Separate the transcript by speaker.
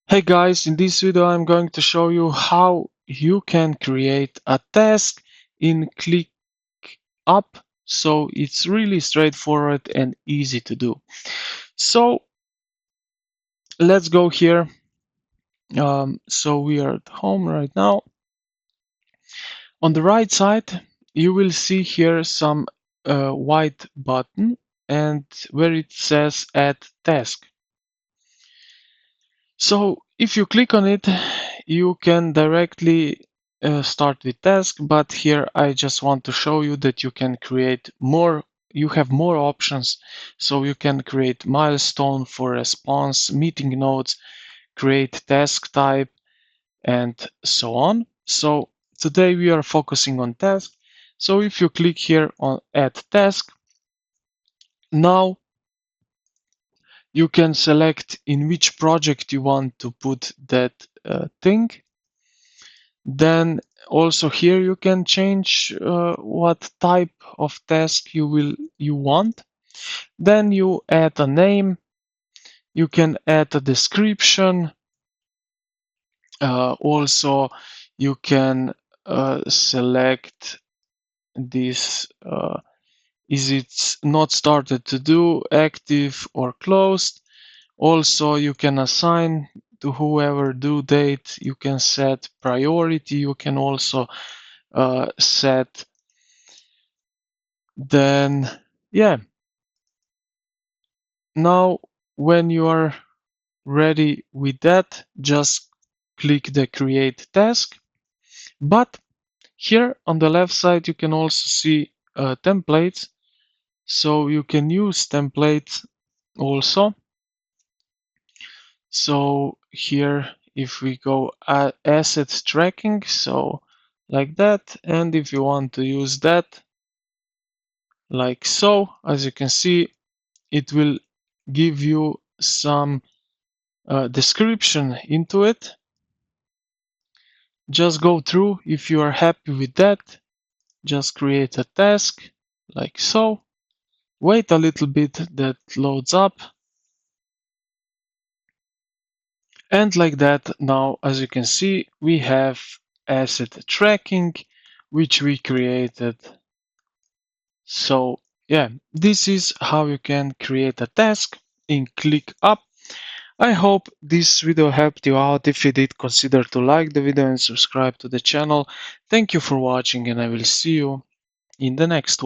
Speaker 1: Hey guys, in this video I'm going to show you how you can create a task in ClickUp. So it's really straightforward and easy to do. So let's go here. So we are at home right now. On the right side, you will see here some white button and where it says add task. So if you click on it, you can directly start the task, but here I just want to show you that you can create more, you have more options. So you can create milestone for response, meeting notes, create task type, and so on. So today we are focusing on task. So if you click here on add task, now you can select in which project you want to put that thing. Then also here you can change what type of task you want. Then you add a name. You can add a description. Also, you can select this. Is it not started to do, active or closed? Also, you can assign to whoever due date. You can set priority. You can also set then yeah, now when you are ready with that, just click the create task. But here on the left side you can also see templates, so you can use templates also. So here if we go asset tracking, so like that, and if you want to use that like so, as you can see, it will give you some description into it. Just go through. If you are happy with that, just create a task like so. Wait a little bit that loads up. And like that, now as you can see, we have asset tracking, which we created. So yeah, this is how you can create a task in ClickUp. I hope this video helped you out. If you did, consider to like the video and subscribe to the channel. Thank you for watching, and I will see you in the next one.